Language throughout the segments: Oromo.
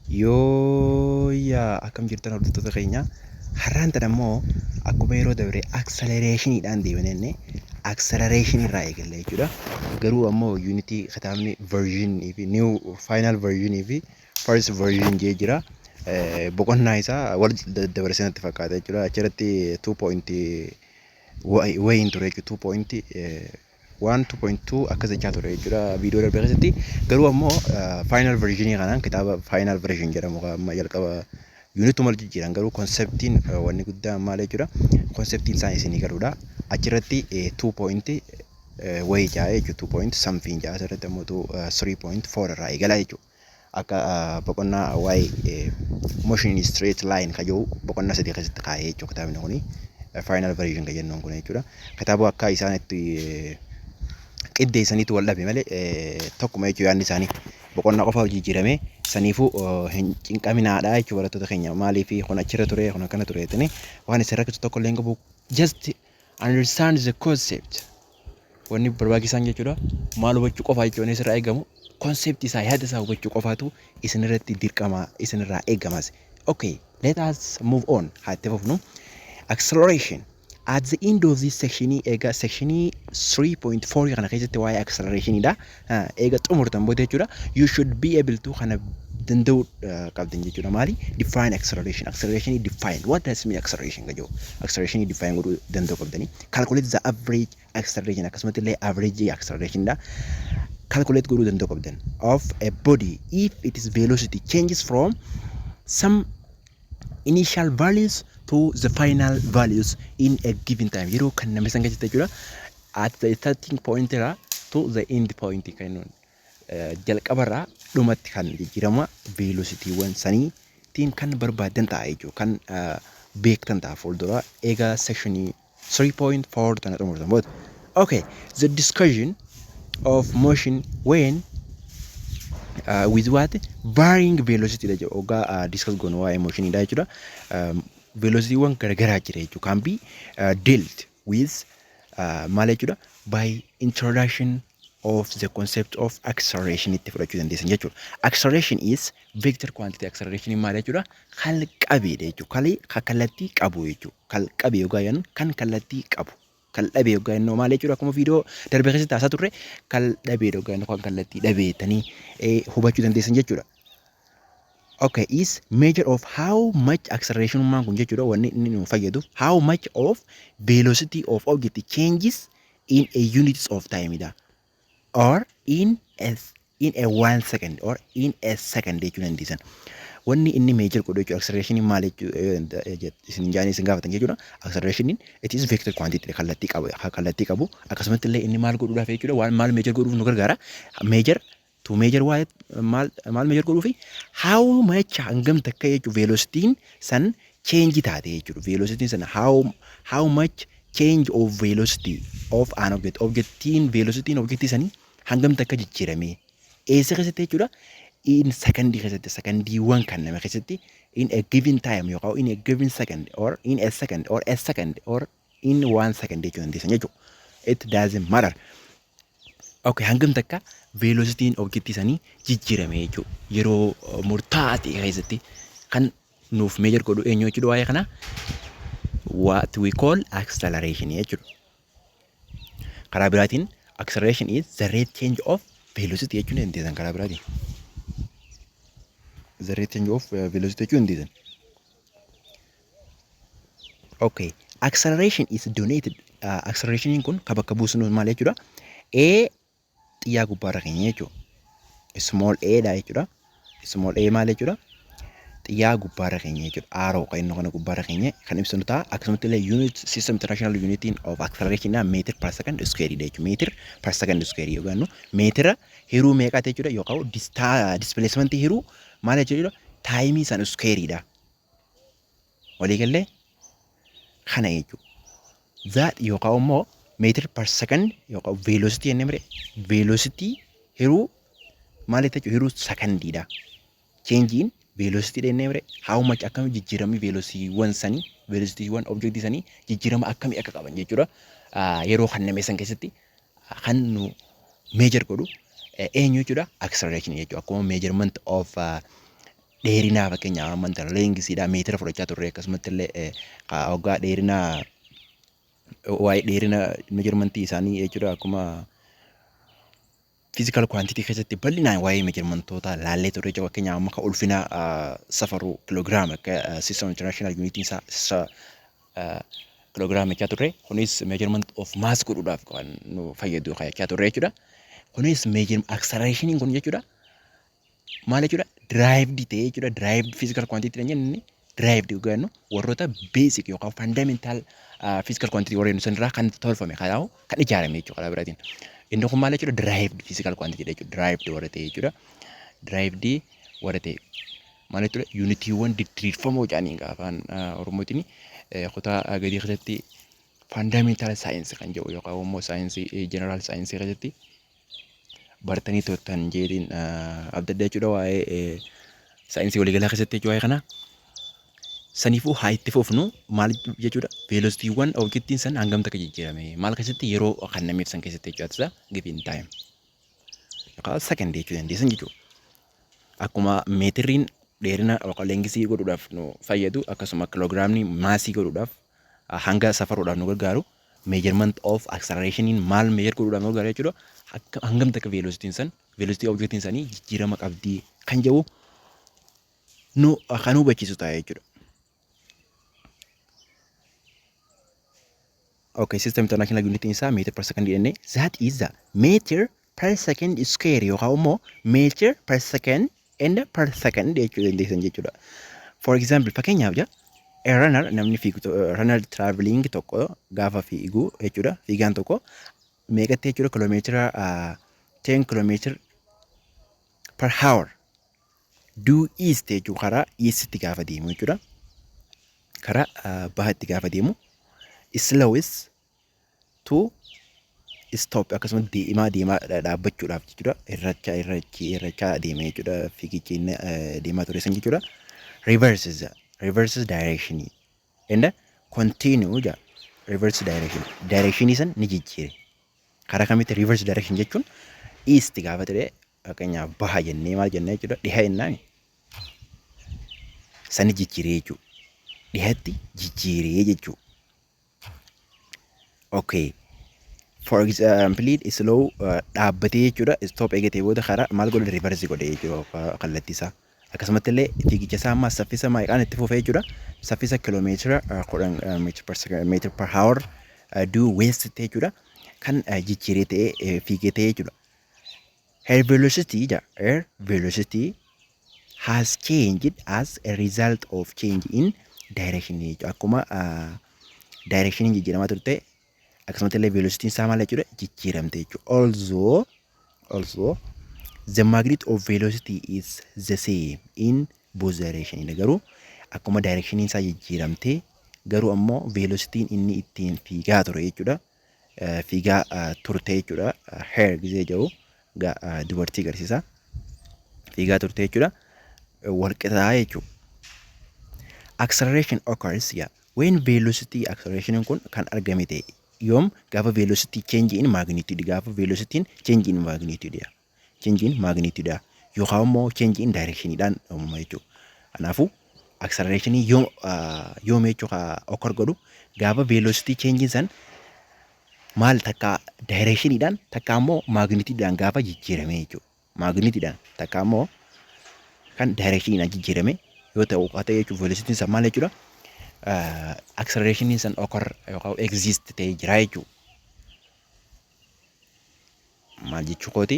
Yaa akkam jirtan hordoftoota keenya har'aan tan ammoo akkuma yeroo dabre acceleration deebinee acceleration irraa eegalla jechuudha. Garuu ammoo unity kitaabni version fi new final version fi first version jee jira. Boqonnaa isaa wal dabarsee natti fakkaata jechuudha. Achirratti 2.1 wayin ture jechuudha. 2.2 akkas jechaa ture jechuudha viidiyoo darbe keessatti. Garuu ammoo final version kanaan kitaaba final version jedhamu amma jalqaba unit mal jijjiiran garuu konseptiin wanni guddaan maal jechuudha. Konseptiin isaan isinii garuudha. Achirratti 2. Way jaa jechuudha 2. something jaa asirratti ammoo 3.4 irraa eegalaa jechuudha. Akka boqonnaa waa'ee motion straight line kajoo boqonnaa sadii keessatti kaa'ee jechuudha kitaabni kuni final version kan jennuun kun jechuudha. Kitaaba akka isaan itti qiddeessaniitu wal dhabe malee tokkuma jechuudha yaadni isaanii boqonnaa qofaaf jijjiirame saniifuu hin cinqaminaadha jechuudha barattoota keenya maaliif kun achirra ture kun akkana ture jettanii waan isin rakkisu tokko illee hin qabu just understand the concept wanni barbaachisaan jechuudha maal hubachuu qofaa jechuudha isirraa eegamu concept isaa yaada isaa hubachuu qofaatu isinirratti dirqama isinirraa eegamas. Okay, let us move on. Haa itti fufnu. Acceleration. At the end of this section, ega section 3.4 kana keessatti waa'ee acceleration ida. Ega xumurtan booda jechuudha. You should be able to kana danda'u qabdan jechuudha. Maali? Define acceleration. Acceleration define. What does mean acceleration gajo? Acceleration define godhuu danda'u qabdani. Calculate the average acceleration. Akkasumas illee average acceleration da. Calculate godhuu danda'u qabdan of a body if its velocity changes from some initial values to the final values in a given time. Yeroo kan nama san gajjata jechuudha. At the starting point to the end point kanuun jalqabarraa dhumatti kan jijjiirama velocity wan sanii tiin kan barbaadan ta'a jechuudha. Kan beektan ta'a fuuldura eega section 3.4 tana xumurtan booda. Okay, the discussion of motion when with what varying velocity da oga discuss gono wa emotion da jechuudha. Velocity wan garagaraa jira jechuudha. Can be dealt with maal jechuudha by introduction of the concept of acceleration itti fudhachuu dandeessan jechuudha. Acceleration is vector quantity. Acceleration maal jechuudha kalqabee jechuudha. Kallattii qabu jechuudha. Kalqabee yogaa yan kan kallattii qabu. Kal dhabee yogaa innoo maal jechuudha akkuma viidiyoo darbe keessatti taasaa turre kal dhabee yogaa innoo kan kallattii dhabeetanii hubachuu dandeessan jechuudha. Okay, is measure of how much acceleration maan kun jechuudha wanni inni nu fayyadu how much of velocity of object changes in a units of time da or in a 1 second or in a second jechuu dandeessan. Wanni inni measure godhu jechuudha acceleration maal jechuudha isin jaanii isin gaafatan jechuudha. Acceleration it is vector quantity kallattii qabu akkasumas illee inni maal godhuudhaaf jechuudha waan maal measure godhuuf nu gargaara. Measure to measure what maal measure godhuufi how much hangam takka jechuudha velocity san change taate jechuudha. Velocity san how much change of velocity of an objectiin velocity objectii sanii hangam takka jijjiirame eessa keessatti jechuudha. In secondary keessatti secondiiwwan kan nama keessatti in a given time yookaan in a given second or in a second or a second or in 1 second jechuu dandeessan jechuudha. It doesn't matter. Okay, hangam takka velocity objectii sanii jijjiirame jechuudha. Yeroo murtaa'aa ta'e keessatti kan nuuf measure godhu eenyu jechuudha waa'ee kana what we call acceleration jechuudha. Karaa biraatiin acceleration is the rate change of velocity jechuu dandeessan karaa biraatiin. The rate change of velocity jechuu dandeessan. Okay, acceleration is donated. Acceleration kun kan bakka buusnu maal jechuudha? A xiyyaa gubbaarra keenya jechuudha. Small a dha jechuudha. Small a maal jechuudha? Xiyyaa gubbaarra keenya jechuudha. Arrow kan inni kana gubbaarra keenya kan ibsanu ta'a. Akkasumas illee unit system international unit of acceleration dha meter per second square dha jechuudha. Meter per second square yookaan meetira hiruu meeqaati jechuudha yookaan displacement hiruu maal jechuudha time san square dha. Walii galee kana jechuudha. That yookaan immoo meter per second yookaan velocity jennee mire velocity hiruu maal jechuudha hiruu secondii dha. Change in velocity jennee mire how much akkami jijjiiramni velocity wan sanii velocity wan object sanii jijjiirama akkami akka qaban jechuudha. Yeroo kan nama san keessatti kan nu measure godhu eenyu jechuudha acceleration jechuudha. Akkuma measurement of dheerinaa fakkeenyaaf amanta leengisiidhaa meetira fudhachaa turre akkasumatti illee hoggaa dheerinaa waa'ee dheerina meejarmentii isaanii jechuudha akkuma physical quantity keessatti bal'inaan waa'ee meejarmentoota laallee turre jechuudha fakkeenyaaf amma kan ulfina safaruu kiloogiraama akka system international unit isaa kiloogiraama jechaa turre kunis measurement of mass godhuudhaaf kan nu fayyadu jechaa turre jechuudha. Kunis acceleration kun jechuudha maal jechuudha derived ta'ee jechuudha derived physical quantity jennee derived yookaan warroota basic yookaan fundamental physical quantity warreen sanirraa kan tolfame kanaafuu kan ijaarame jechuudha biraatiin. Inni kun maal jechuudha derived physical quantity jechuudha derived warra ta'e jechuudha derived warra ta'e maal jechuudha unitiiwwan diriirfamoo jedhanii afaan oromootiin kutaa gadii keessatti fundamental science kan jedhu yookaan immoo saayinsii general saayinsii keessatti bartanii to'atan jedhiin adda addaa jechuudha waa'ee saayinsii waliigalaa keessatti jechuudha kana saniifuu haa itti fufnu maal jechuudha velocitiiwwan objectiin san hangam takka jijjiirame maal keessatti yeroo kan namiif san keessatti jechuudha given time yookaan second jechuudha dandeessan jechuudha akkuma meetiriin dheerina yookaan leengisii godhuudhaaf nu fayyadu akkasuma kiloogiraamni maasii godhuudhaaf hanga safaruudhaaf nu gargaaru measurement of acceleration maal measure godhuudhaaf nu gargaaru jechuudha hangam takka velocitiin san velocity objectiin sanii jijjiirama qabdii kan jedhu nu kan hubachiisu ta'a jechuudha. Okay, system international unit isa meter per second jenne that is the meter per second square yookaan immoo meter per second and per second jechuudha. For example fakkeenyaaf a runner namni fiigu runner traveling tokko gaafa fiigu jechuudha fiigaan tokko meeqatti jechuudha kiiloomeetira 10 kiiloomeetira per hour due east jechuudha karaa eastitti gaafa deemu jechuudha karaa bahatti gaafa deemu slowest to stop akkasumas deemaa dhaabbachuudhaaf jechuudha irrachaa deemee jechuudha fiigichi deemaa ture san jechuudha reverses direction and continue reverse direction isan ni jijjiire karaa kamitti reverse direction jechuun east gaafa ture fakkeenyaaf baha jennee maal jennee jechuudha dhiha jennaan san jijjiiree jechuudha dhihatti jijjiiree jechuudha. Okay. For example, slow dhaabbatee jechuudha stop eegatee booda karaa maal godhe reverse godhe jechuudha kallattii isaa. Akkasumatti illee fiigicha isaa ammaa saffisa meeqaan itti fufee jechuudha saffisa kiiloomeetira 10 meter per hour due west jechuudha kan jijjiiree ta'ee fiigatee jechuudha. Air velocity has changed as a result of change in direction jechuudha. Akkuma direction jijjiiramaa turte akkasumatti illee velocity isaa maal jechuudha jijjiiramte jechuudha. Also the magnitude of velocity is the same in both direction. Garuu akkuma direction isaa jijjiiramte garuu ammoo velocity inni ittiin fiigaa ture jechuudha fiigaa turte jechuudha hair gizee jedhu dubartii agarsiisa fiigaa turte jechuudha walqixaa jechuudha. Acceleration occurs when velocity acceleration kun kan argame ta'e yoom gaafa velocity change in magnitude gaafa velocity change in magnitude yookaan immoo change in direction dhaan uumama jechuudha. Kanaafuu acceleration yoom jechuudha occur godhu gaafa velocity change san maal takka direction dhaan takka immoo magnitude dhaan gaafa jijjiirame jechuudha. Magnitude dhaan takka immoo kan direction dhaan jijjiirame yoo ta'u qata jechuudha velocity san maal jechuudha acceleration san occur yookaan exist ta'ee jira jechuudha. Maal jechuu kooti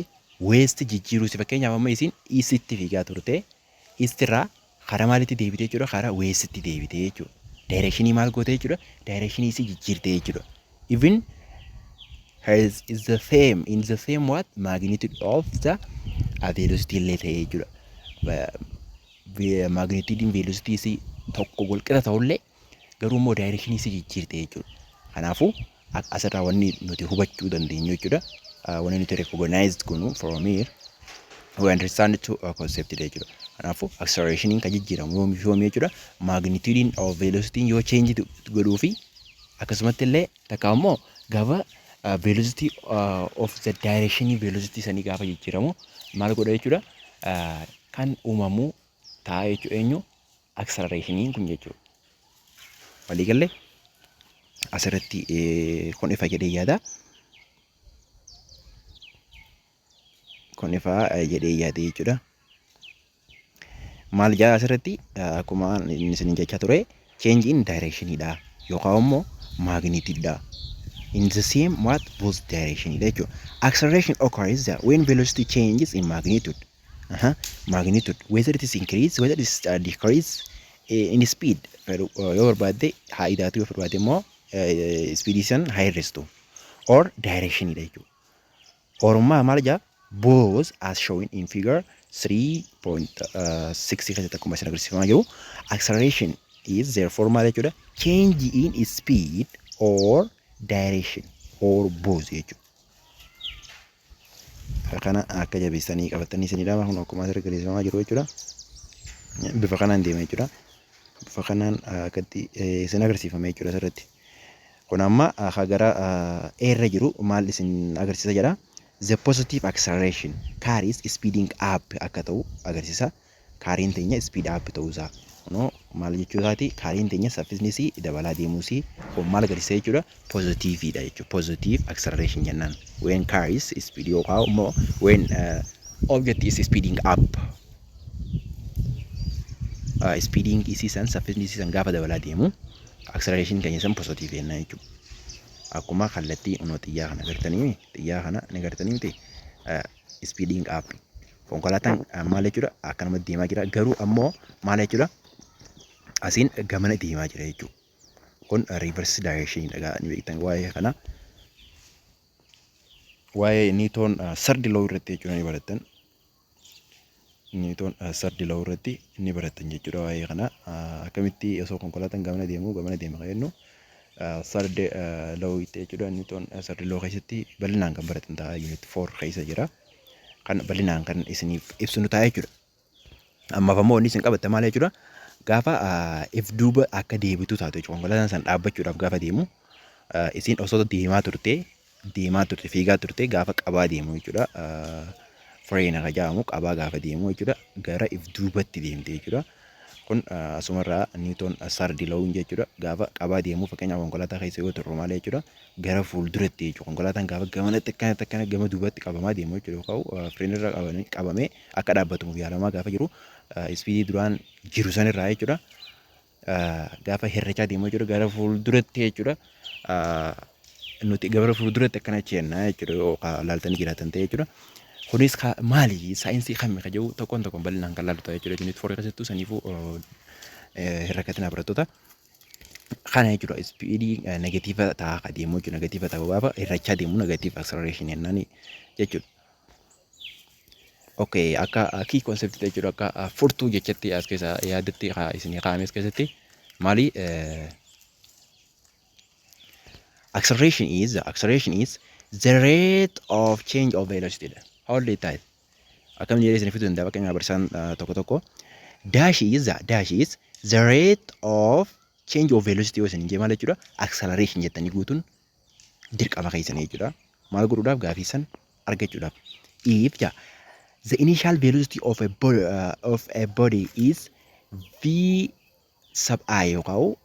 west jijjiiruu si fakkeenyaaf amma isin eastitti fiigaa turte east irraa karaa maalitti deebite jechuudha karaa westitti deebite jechuudha. Directionii maal goote jechuudha directionii si jijjiirte jechuudha. Even is the same in the same what magnitude of the velocity illee ta'ee jechuudha. Magnitude velocity si tokko walqixa ta'ullee garuu immoo directionii si jijjiirte jechuudha. Kanaafuu asirraa wanni nuti hubachuu dandeenyu jechuudha. Wanni nuti recognized kunu from here we understand to concept jechuudha. Kanaafuu acceleration kan jijjiiramu yoom jechuudha magnitude of velocity yoo change godhuu fi akkasumatti illee takka immoo gaafa velocity of the direction velocity sanii gaafa jijjiiramu maal godha jechuudha kan uumamu taa'aa jechuudha eenyu acceleration kun jechuudha. Waliigalee asirratti kun ifa jedhee yaada. Kun ifa jedhee yaada jechuudha. Maal jaa asirratti akkuma isin jechaa ture change in direction dha yookaan immoo magnitude dha. In the same both direction dha jechuudha. Acceleration occurs when velocity changes in magnitude. Magnitude whether it is increase whether it is decrease in speed. Yoo barbaadde haa idaatu yoo barbaadde immoo speed san haa hir'istu or direction dha jechuudha. Orummaa maal jaa both as shown in figure 3.60 keessatti akkuma isin agarsiifamaa jiru acceleration is therefore maal jechuudha change in speed or direction or both jechuudha. Kana akka jabeessanii qabatanii isinidha kun akkuma asirra agarsiifamaa jiru jechuudha. Bifa kanaan deema jechuudha. Bifa kanaan akkatti isin agarsiifame jechuudha asirratti. Kun amma gara irra jiru maal isin agarsiisa jedha. The positive acceleration carries speeding up akka ta'u agarsiisa. Kaariin teenya speed up ta'uusaa. No maal jechuudhaati kaariin teenya saffisni dabalaa deemuusii kun maal agarsiisa jechuudha positive dha jechuudha. Positive acceleration jennaan. When carries speed yookaan immoo when object is speeding up. Speeding isiisan saffisni isiisan gaafa dabalaa deemu acceleration keenya san positive jennaan jechuudha. Akkuma kallattii xiyyaa kana agartanii xiyyaa kana ni agartanii miti speeding up konkolaataan maal jechuudha akkanuma deemaa jira garuu ammoo maal jechuudha asiin gamana deemaa jira jechuudha. Kun reverse direction dhagaa ni beektan waa'ee kana waa'ee Newton third law irratti jechuudha ni barattan. Newton third law irratti ni barattan jechuudha waa'ee kana akkamitti osoo konkolaataan gamana deema jennu third law itti jechuudha. Newton third law keessatti bal'inaan kan baratan ta'a unit 4 keessa jira. Kan bal'inaan kan isiniif ibsinu ta'a jechuudha. Ammaaf ammoo inni isin qabatte maal jechuudha gaafa if duuba akka deebitu taate jechuudha. Konkolaataan san dhaabbachuudhaaf gaafa deemu isin osoo deemaa turte fiigaa turte gaafa qabaa deemu jechuudha. Freena ka jedhamu qabaa gaafa deemu jechuudha gara if duubatti deemte jechuudha. Kun asumarraa Newton third law jechuudha. Gaafa qabaa deemu fakkeenyaaf konkolaataa keessa yoo turre maal jechuudha gara fuulduratti jechuudha. Konkolaataan gaafa gamanatti akkana gama duubatti qabamaa deemu jechuudha. Yookaan freenirra qabamee akka dhaabbatuuf yaalamaa gaafa jiru speedii duraan jiru sanirraa jechuudha. Gaafa hirrachaa deemu jechuudha gara fuulduratti jechuudha. Nuti gara fuulduratti akkana jennaa jechuudha yookaan laaltanii jiraatan ta'e jechuudha. Kunis maali saayinsii kamii ka jiru tokkoon bal'inaan kan laaltu jechuudha. Unit 4 keessattuu saniifuu hirrakatina barattoota. Kana jechuudha speedii negatiiva ta'a ka deemu jechuudha. Negatiiva ta'uu gaafa hirrachaa deemu negative acceleration jennaan jechuudha. Okay akka key concept jechuudha akka furtuu jechatti as keessa yaadatti isinii kaa'ame as keessatti maali acceleration is the rate of change of velocity. Hold it tight. Akkam jedhee isin fituu danda'a fakkeenyaaf barsiisaan tokko dash is the rate of change of velocity yoo isin jee maal jechuudha acceleration jettanii guutuun dirqama keessanii jechuudha. Maal godhuudhaaf gaafii san argachuudhaaf. If the initial velocity of a body is v sub I yookaan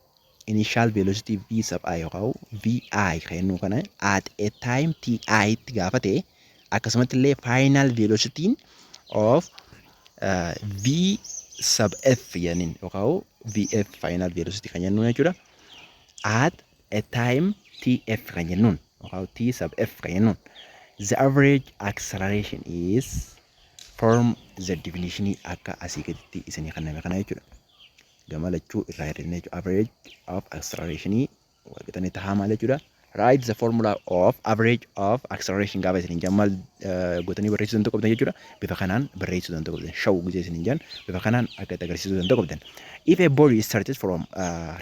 initial velocity v sub I yookaan vi kennu kana at a time ti itti gaafa ta'e akkasumatti illee final velocity of v sub f jedhaniin yookaan vf final velocity kan jennuun jechuudha. At a time tf kan jennuun yookaan t sub f kan jennuun. The average acceleration is from the definition akka asii gaditti isinii kanname kana jechuudha. Gama lachuu irraa hir'inne jechuudha. Average of acceleration waqtanii tahaa maal jechuudha. Write the formula of average of acceleration gaafa isin jammal gootanii barreessuu danda'u qabdan jechuudha. Bifa kanaan barreessuu danda'u qabdan. Shaw gujee isin jan bifa kanaan akka agarsiisuu danda'u qabdan. If a body started from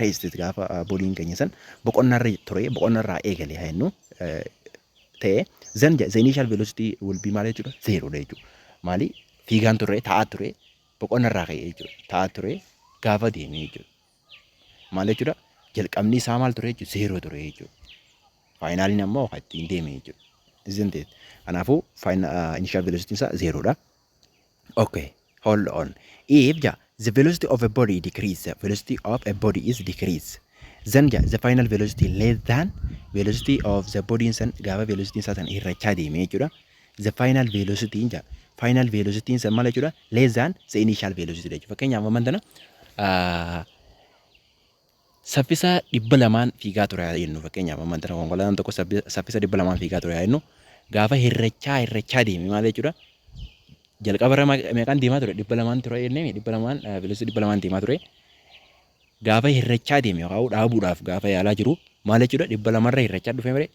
rest gaafa bodiin keenya san boqonnarra ture boqonnarraa eegale haa jennu ta'e then the initial velocity will be maal jechuudha 0 dha jechuudha. Maali fiigaan ture taa'aa ture boqonnarraa ka'e jechuudha. Taa'aa ture gaafa deeme jechuudha. Maal jechuudha jalqabni isaa maal ture jechuudha 0 ture jechuudha. Finally ammoo ittiin deeme jechuudha. Isn't it? Kanaafuu initial velocity isaa 0 dha. Okay, hold on. If the velocity of a body decrease. The velocity of a body is decrease. Then the final velocity less than velocity of the body san gaafa velocity isaa san irrachaa deeme jechuudha. The final velocity final velocity san maal jechuudha less than the initial velocity jechuudha. Fakkeenyaaf ammaan tana saffisa 200 fiigaa ture jennu fakkeenyaaf ammaan tana konkolaataan tokko saffisa 200 fiigaa ture jennu gaafa irrachaa deeme maal jechuudha jalqabarra meeqaan deemaa ture 200 ture jennee 200 velocity 200 deemaa ture gaafa irrachaa deeme yookaan dhaabuudhaaf gaafa yaalaa jiru maal jechuudha 200 irra irrachaa dhufe malee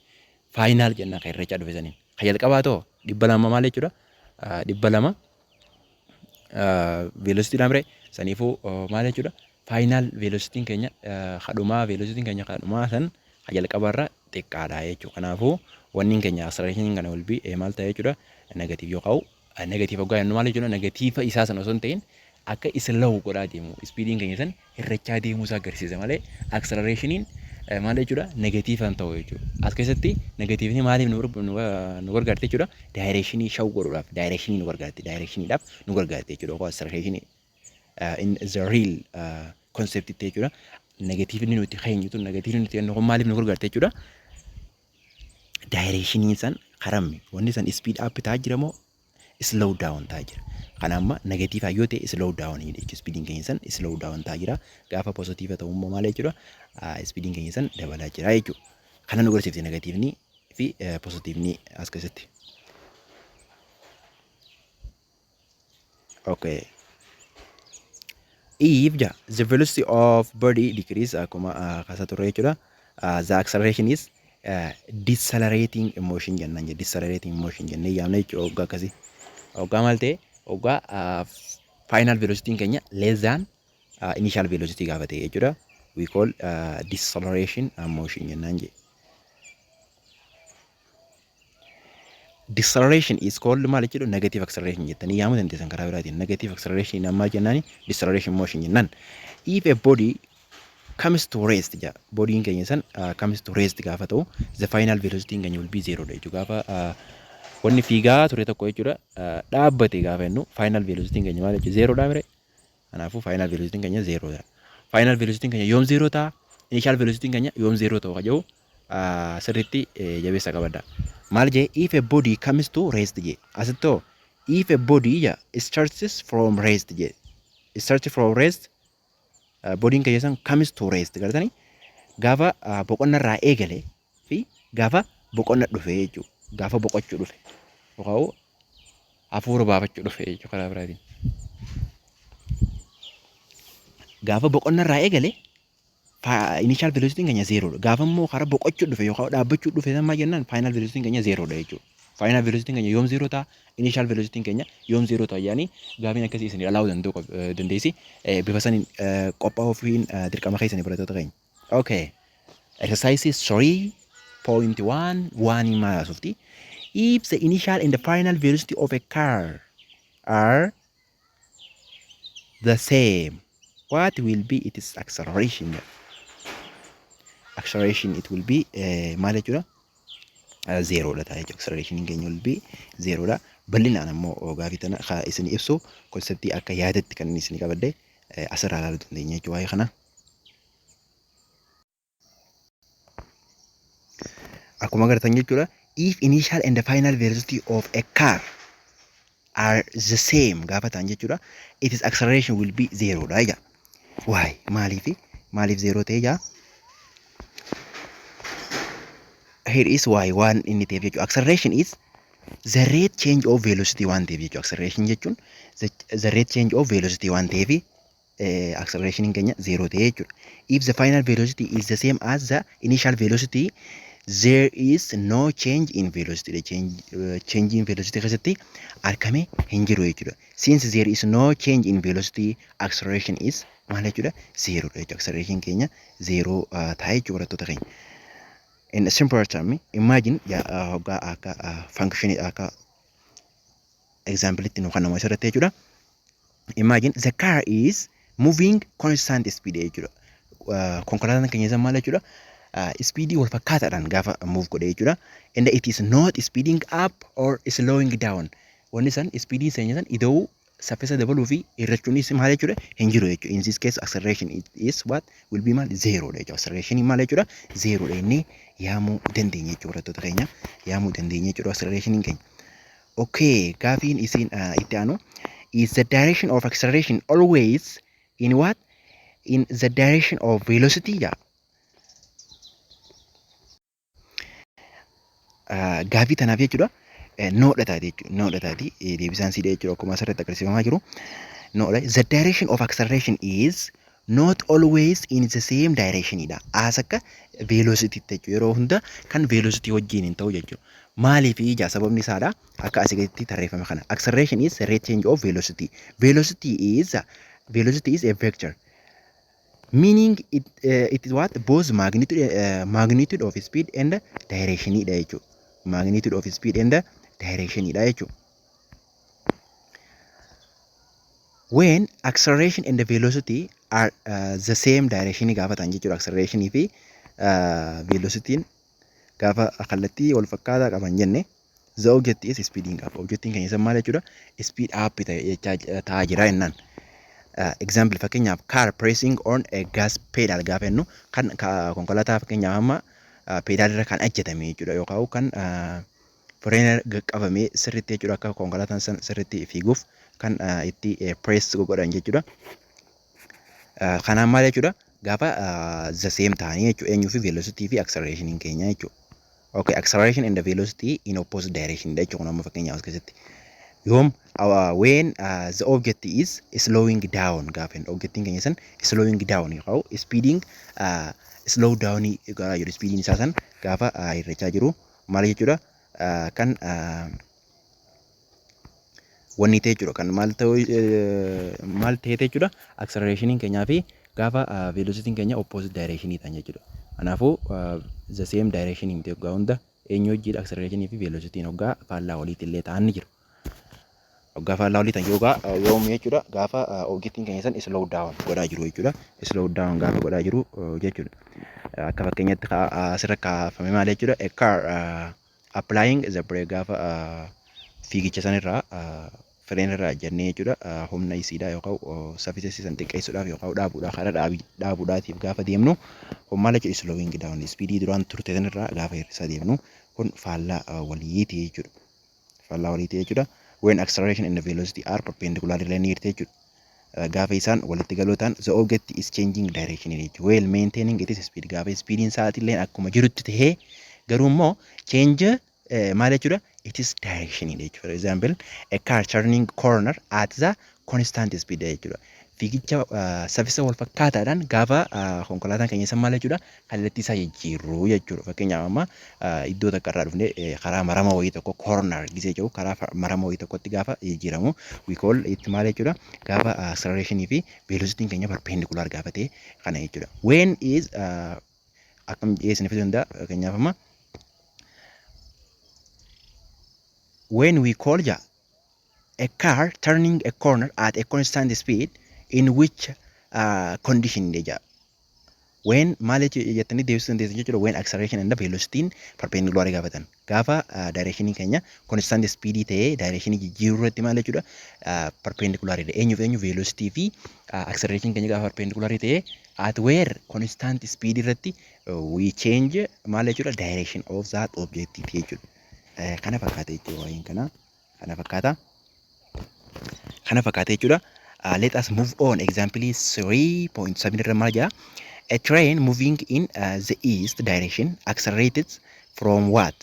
faayinaal jenna kan irrachaa dhufe saniin kan jalqabaa ta'u 200 maal jechuudha 200 velocity dhamre saniifuu maal jechuudha faayinaal velocity keenya hadhumaa velocity keenya hadhumaa san kan jalqabarra xiqqaadha jechuudha. Kanaafuu wanni keenya acceleration kana will be maal ta'e jechuudha negative yookaan negative hoggaa jennu maal jechuudha negative isaa sana osoo hin ta'in akka slow godhaa deemu speediin keenya san irrachaa deemuu isaa agarsiisa malee accelerationin maal jechuudha negative an ta'u jechuudha. As keessatti negative maaliif nu gargaarte jechuudha directionii shaw godhuudhaaf directionii nu gargaarte directioniidhaaf nu gargaarte jechuudha. Yookaan acceleration in the real concept jechuudha negative ni nuti keenyutu negative nuti jennu maaliif nu gargaarte jechuudha directionii san karammi wanni san speed up ta'aa jira moo slow down ta'aa jira. Kanamma negative yoo ta'e slow down jechuudha speeding keenya san slow down ta'aa jira. Gaafa positive ta'u immoo maal jechuudha speeding keenya san dabalaa jira jechuudha. Kana nu agarsiifti negative ni fi positive ni as keessatti. Okay. If the velocity of body decrease akkuma kaasaa turre jechuudha the acceleration is decelerating motion jennaan jedhe decelerating motion jennee yaamna jechuudha hoggaa akkasii. Hoggaa maal ta'e hoggaa final velocity keenya less than initial velocity gaafa ta'e jechuudha we call deceleration motion jennaan jedhe. Deceleration is called maal jechuudha negative acceleration jettanii yaamuu dandeessan karaa biraatiin negative acceleration ammaa jennaani deceleration motion jennaan. If a body comes to rest body keenya san comes to rest gaafa ta'u the final velocity keenya will be 0 jechuudha. Gaafa wanni fiigaa ture tokko jechuudha dhaabbate gaafa jennu final velocity keenya maal jechuudha 0 dha mire. Kanaafuu final velocity keenya 0 dha. Final velocity keenya yoom 0 ta'a initial velocity keenya yoom 0 ta'u qabu sirriitti jabeessa qabadha. Maal je if a body comes to rest je asitto if a body starts from rest je starts from rest body keenya san comes to rest gartani gaafa boqonna irraa eegale fi gaafa boqonna dhufe jechuudha. Gaafa boqochuu dhufe yookaan hafuura baafachuu dhufe jechuudha karaa biraatiin. Gaafa boqonna irraa eegale initial velocity keenya 0 dha. Gaafa immoo karaa boqochuu dhufe yookaan dhaabbachuu dhufe san maal jennaan final velocity keenya 0 dha jechuudha. Final velocity keenya yoom 0 ta'a initial velocity keenya yoom 0 ta'a yaani gaafiin akkasii isin ilaawuu dandeessi bifa saniin qophaa'uufiin dirqama keessanii barattoota keenya. Okay. Exercises 3.1 maasufti. If the initial and the final velocity of a car are the same, what will be its acceleration? Acceleration it will be maal jechuudha 0 dha ta'e acceleration keenya will be 0 dha. Bal'inaan ammoo gaafii tana isin ibsu konseptii akka yaadatti kan isin qabadde asirraa ilaaluu dandeenya jechuudha waa'ee kana. Akkuma agartan jechuudha if initial and the final velocity of a car are the same gaafa ta'an jechuudha its acceleration will be 0 dha ja. Why maaliif 0 ta'e ja? Here is why one in the jechuudha. Acceleration is the rate change of velocity one ta'eef jechuudha. Acceleration jechuun the rate change of velocity one ta'eef acceleration keenya 0 ta'e jechuudha. If the final velocity is the same as the initial velocity there is no change in velocity. The change in velocity keessatti argame hin jiru jechuudha. Since there is no change in velocity acceleration is maal jechuudha 0 dha jechuudha. Acceleration keenya 0 ta'e jechuudha barattoota keenya. In a simple term, imagine hoggaa akka function akka example itti nu kan nama asirratti jechuudha. Imagine the car is moving constant speed jechuudha. Konkolaataan keenya san maal jechuudha speedii wal fakkaataadhaan gaafa move godhe jechuudha. And it is not speeding up or slowing down. Wanni san speedii seenya san ida'uu saffisa dabaluu fi hir'achuunis maal jechuudha hin jiru jechuudha. In this case acceleration is what will be maal zero dha jechuudha. Acceleration maal jechuudha zero dha inni yaamuu dandeenya jechuudha barattoota keenya yaamuu dandeenya jechuudha acceleration keenya. Okay, gaafiin isiin itti aanu is the direction of acceleration always in what? In the direction of velocity ja. Gaafii tanaaf jechuudha noodha taati jechuudha. Noodha taati deebisaan siidha jechuudha akkuma asirratti agarsiifamaa jiru. Noodha. The direction of acceleration is not always in the same direction dha. As akka velocity jechuudha. Yeroo hunda kan velocity wajjin hin ta'u jechuudha. Maaliif ija sababni isaadha akka asii gaditti tarreeffame kana. Acceleration is the rate change of velocity. Velocity is a vector. Meaning it is what? Both magnitude of speed and direction dha jechuudha. Magnitude of speed and direction dha jechuudha. When acceleration and the velocity are the same direction gaafatan jechuudha. Acceleration fi velocity gaafa kallattii wal fakkaataa qaban jenne the object is speeding up. Objectiin keenya isa maal jechuudha? Speed up ta'aa jira jennaan. Example fakkeenyaaf car pressing on a gas pedal gaafa jennu kan konkolaataa fakkeenyaaf amma pedaalirra kan ajjatame jechuudha yookaan kan freener qabamee sirriitti jechuudha akka konkolaataan san sirriitti fiiguuf kan itti press godhan jechuudha. Kanaan maal jechuudha gaafa the same ta'anii jechuudha eenyuu fi velocity fi acceleration keenya jechuudha. Okay, acceleration and the velocity in opposite direction jechuudha kun amma fakkeenyaaf as keessatti. Yoom when the object is slowing down gaafa objectiin keenya san slowing down yookaan speeding slow down garaa jiru speeding isaa san gaafa hir'achaa jiru maal jechuudha kan wanni ta'e jechuudha kan maal ta'e jechuudha acceleration keenyaa fi gaafa velocity keenya opposite direction ta'an jechuudha. Kanaafuu the same direction himte waggaa hunda eenyu wajjin acceleration fi velocity waggaa faallaa waliitti illee ta'an ni jiru. Waggaa faallaa walii ta'an yoom jechuudha gaafa objectiin keenya san slow down godhaa jiru jechuudha. Slow down gaafa godhaa jiru jechuudha. Akka fakkeenyatti asirra kaafame maal jechuudha a car applying the brake gaafa fiigicha sanirraa freenerraa jennee jechuudha humna isiidhaa yookaan saffisa isiisan xiqqeessuudhaaf yookaan dhaabuudhaaf karaa dhaabuudhaatiif gaafa deemnu kun maal jechuudha slowing down speedii duraan turte sanirraa gaafa hir'isaa deemnu kun faallaa waliiti jechuudha. Faallaa waliiti jechuudha. When acceleration and the velocity are perpendicularly near jechuudha. Gaafa isaan walitti galootaan the object is changing direction jechuudha. While maintaining its speed gaafa speediin isaatiillee akkuma jirutti tahee garuu immoo change maal jechuudha it is direction jechuudha. For example a car turning corner at the constant speed jechuudha. Fiigicha saffisa wal fakkaataadhaan gaafa konkolaataan keenya san maal jechuudha kallattii isaa jijjiirru jechuudha. Fakkeenyaaf amma iddoo takka irraa dhufnee karaa marama wayii tokko corner gisee jiru karaa marama wayii tokkotti gaafa jijjiiramu we call it maal jechuudha gaafa acceleration fi velocity keenya perpendicular gaafa ta'e kana jechuudha. When is akkam dhiyeessine fi danda'a fakkeenyaaf amma when we call a car turning a corner at a constant speed in which condition deja when maal jettanii deebisuu dandeessan jechuudha when acceleration and velocity perpendicular gaafatan gaafa direction keenya constant speed ta'ee direction jijjiiruu irratti maal jechuudha perpendicular dha eenyu velocity fi acceleration keenya gaafa perpendicular ta'ee at where constant speed irratti we change maal jechuudha direction of that object jechuudha. Kana fakkaata jechuudha waa'een kana fakkaata jechuudha. Let us move on. Example 3.7 irra maal jedha? A train moving in the east direction accelerated from what?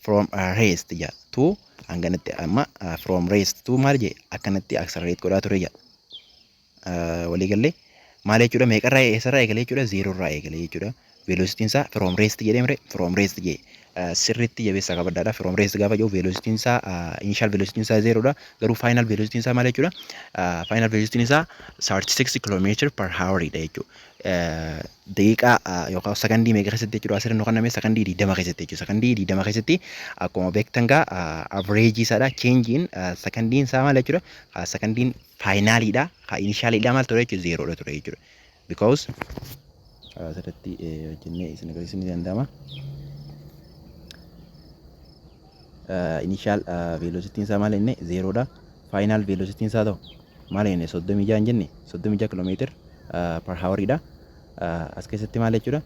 From rest to hanganatti amma from rest to maal jedhe akkanatti accelerate godhaa ture jedha. Walii galee maal jechuudha meeqarraa eessarraa eegalee jechuudha zero irraa eegalee jechuudha. Velocity isaa from rest jedhee from rest jedhe. Sirriitti jabeessaa qabaddaadha. From rest gaafa jiru velocity isaa initial velocity isaa zero dha. Garuu final velocity isaa maal jechuudha? Final velocity isaa 36 km per hour dha jechuudha. Daqiiqaa yookaan sakandii meeqa keessatti jechuudha asirra kan namee sakandii 20 keessatti jechuudha. Sakandii 20 keessatti akkuma beektan gaa average isaadha. Change in sakandiin isaa maal jechuudha? Sakandiin finaliidha. Initialidha maal ture jechuudha zero dha ture jechuudha. Because asirratti jennee isin agarsiisuu ni danda'ama. Initial velocity isaa maal inni zero dha. final velocity isaa ta'u maal jenne 36 jenne 36 kiiloomeetira per hour as keessatti maal jechuudha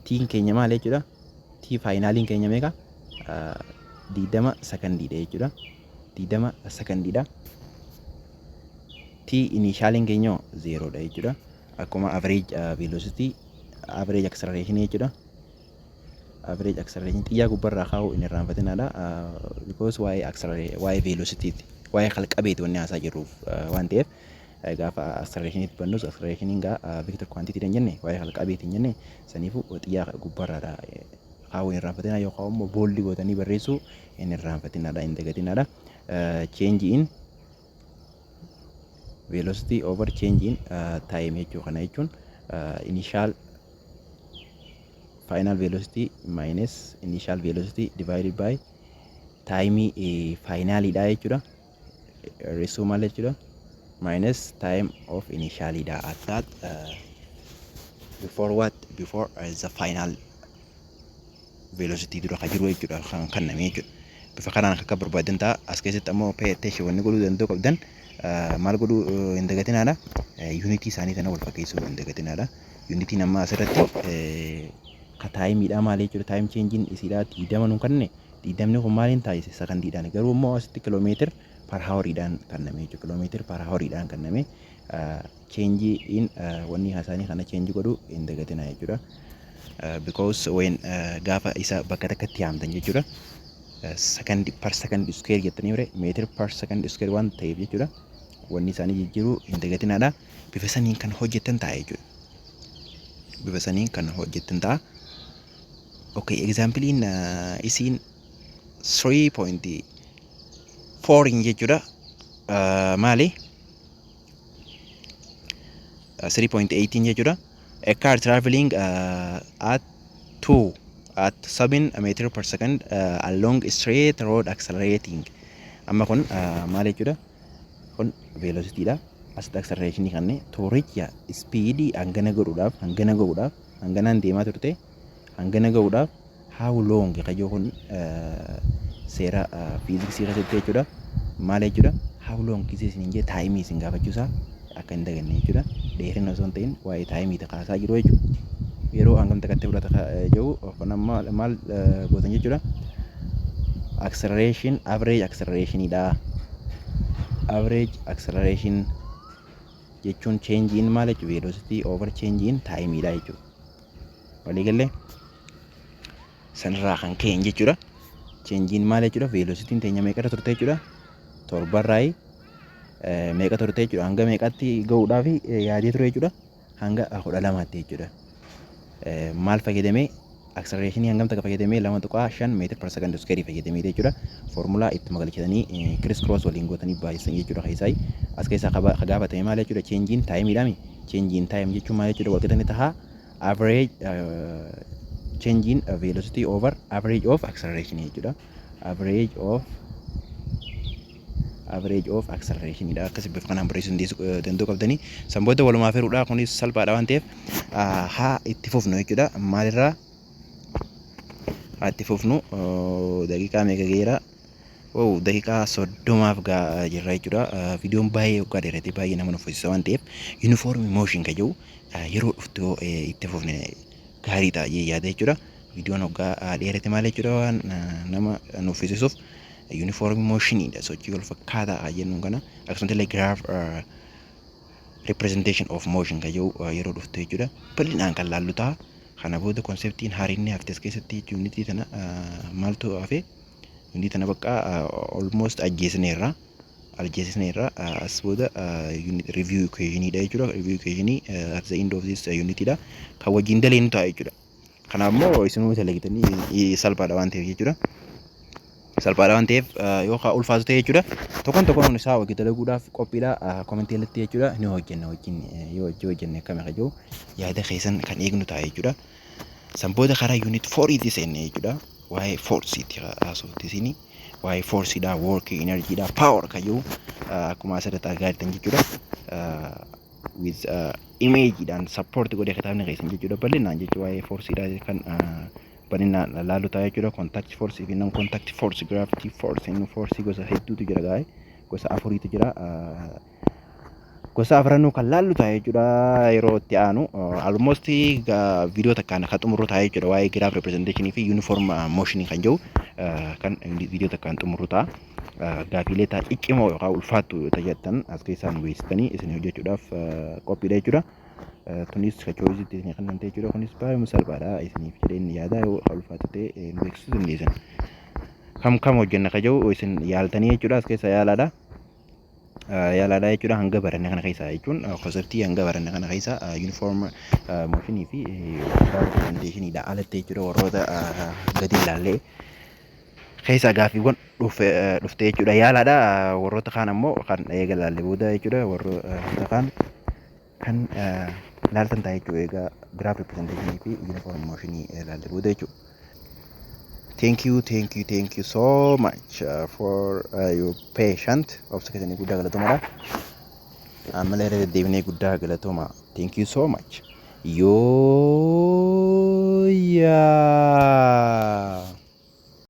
tiin keenya maal jechuudha tii faayinaaliin keenya meeqa 20 sekondiidha jechuudha 20 sekondiidha tii inishaaliin keenya 0 dha jechuudha akkuma average velocity average acceleration jechuudha average acceleration xiyyaa gubbarraa kaa'uu inni irraanfatinaadha because waa'ee velocity waa'ee qalqabeeti wanni haasaa jirruuf waan ta'eef gaafa acceleration itti bannus acceleration gaa vector quantity dhan jenne waa'ee qalqabeetiin jenne saniifu xiyyaa gubbarraadha kaa'uu inni irraanfatinaa yookaan immoo booldi gootanii barreessuu inni irraanfatinaadha hin dagatinaadha change in velocity over change in time jechuu kana jechuun initial final velocity minus initial velocity divided by time finally dha jechuudha ratio maal jechuudha minus time of initially dha at that before the final velocity dura ka jiru jechuudha kan kanname jechuudha bifa kanaan akka barbaadan ta'a as keessatti ammoo pay attention wanni godhuu danda'u qabdan maal godhuu hin dagatinaadha unity isaanii tana wal fakkeessuu hin dagatinaadha unity amma asirratti ka taayimiidha maal jechuudha taayim cheenjiin isiidha 20 nuun kanne 20 kun maaliin taayise sekondiidhaan garuu immoo asitti kiiloomeetira per houriidhaan kanname jechuudha kiiloomeetira per houriidhaan kanname cheenjii in wanni isaanii kana cheenjii godhuu hin dagatina jechuudha because when gaafa isa bakka takkatti yaamtan jechuudha second per second square jettanii bire meetira per second square waan ta'eef jechuudha wanni isaanii jijjiiruu hin dagatinaadha bifa saniin kan hojjettan ta'a jechuudha bifa saniin kan hojjettan ta'a okay example in isin 3.4 jechuudha maali 3.18 jechuudha a car traveling at 7 meter per second along a straight road accelerating amma kun maal jechuudha kun velocity dha asii acceleration kanne tooricha speed hangana godhuudhaaf hanganaan deemaa turte hangana godhuudhaaf how long kajoo kun seera physics keessatti jechuudha maal jechuudha how long kisee isin jee time isin gaafachuusaa akka hin daganne jechuudha dheerina osoo hin ta'in waa'ee time takaasaa jiru jechuudha yeroo hangam takkatti fudhata jiru kun amma maal gootan jechuudha acceleration average acceleration dha average acceleration jechuun change in maal jechuudha velocity over change in time dha jechuudha waliigalee sanirraa kan ka'een jechuudha change in maal jechuudha velocity teenya meeqa turte jechuudha torbarraay meeqa turte jechuudha hanga meeqatti ga'uudhaaf yaadee ture jechuudha hanga 12tti jechuudha maal fayyadamee acceleration hangam takka fayyadamee 2.5 meter per second square fayyadamee jechuudha formula itti magalchatanii criss cross waliin gootanii baay'isan jechuudha keessaa as keessaa gaafatame maal jechuudha change in time idhaami change in time jechuun maal jechuudha walqixanii tahaa average change in velocity over average of acceleration jechuudha average of acceleration dha akkasii bifa kanaan barreessuu danda'u qabdanii sanboota walumaa feeruudha kunis salphaadha waan ta'eef haa itti fufnu jechuudha maalirraa haa itti fufnu daqiiqaa meeqa geera daqiiqaa 30 gaa jirra jechuudha viidiyoon baay'ee waggaa dheerate baay'ee nama nuffisiisa waan ta'eef uniform motion ka jiru yeroo dhuftu itti fufne gaarii ta'a yaada jechuudha viidiyoon waggaa dheerate maal jechuudha waan nama nuffisiisuuf uniform motion ida sochii wal fakkaataa jennu kana akkasumas illee graph representation of motion ka jiru yeroo dhuftu jechuudha bal'inaan kan laallu ta'a kana booda konseptiin haarinni haftes keessatti unity tana maaltu hafe unity tana bakka almost ajjeesneerra as booda unit review equation dha jechuudha review equation at the end of this unity dha kan wajjin daleenu ta'a jechuudha kanaaf immoo isinuu dalagitanii salphaadha waan ta'eef jechuudha salphaadha waan ta'eef yookaan ulfaatu ta'e jechuudha tokkoon isaa wajjin dalaguudhaaf qophiidha komentii irratti jechuudha ni hojjenna wajjin yoo hojjenne akkami akka jiru yaada keessan kan eegnu ta'a jechuudha sanboota karaa unit 4 itti seenne jechuudha waa'ee force itti haasofti isin waa'ee force dha work energy dha power ka jiru akkuma asirratti argaa jirtan jechuudha with image dhaan support godhee kitaabni keessan jechuudha bal'inaan jechuudha waa'ee force dha kan bal'inaan laalu ta'a jechuudha contact force fi non contact force gravity force inni force gosa hedduutu jira gaa'e gosa afuriitu jira. Gosa afranuu kan laallu taa'ee jechuudha yeroo itti aanu almost viidiyoo takkaan akka xumurru taa'ee jechuudha waa'ee giraaf representation fi uniform motion kan jiru kan viidiyoo takkaan xumurru ta'a. Gaafiilee ta'a ciccimoo yookaan ulfaattu tajaajiltan as keessaan beeksistanii isin hojjechuudhaaf qophiidha jechuudha. Tunis kachoositti isin kan ta'e jechuudha. Kunis baay'ee salphaadha isiniif jedheen yaada yoo ulfaatu ta'e beeksisuu dandeessan. Kam hojjenna ka jiru isin yaaltanii jechuudha as keessa yaalaadha. Yaalaadha jechuudha hanga baranne kana keessa jechuun konseptii hanga baranne kana keessa uniform mooshinii fi representeeshiniidha alatti jechuudha warroota gadi ilaallee keessa gaaffiiwwan dhuftee jechuudha yaalaadha warroota kaan ammoo kan eega ilaalle booda jechuudha warroota kaan kan laaltan ta'a jechuudha egaa giraaf representeeshinii fi uniform mooshinii ilaalle booda jechuudha. Thank you so much for your patient. Obsaketanii guddaa galatooma. Ammallee deddeebinee guddaa galatooma. Thank you so much. Yoo yaa.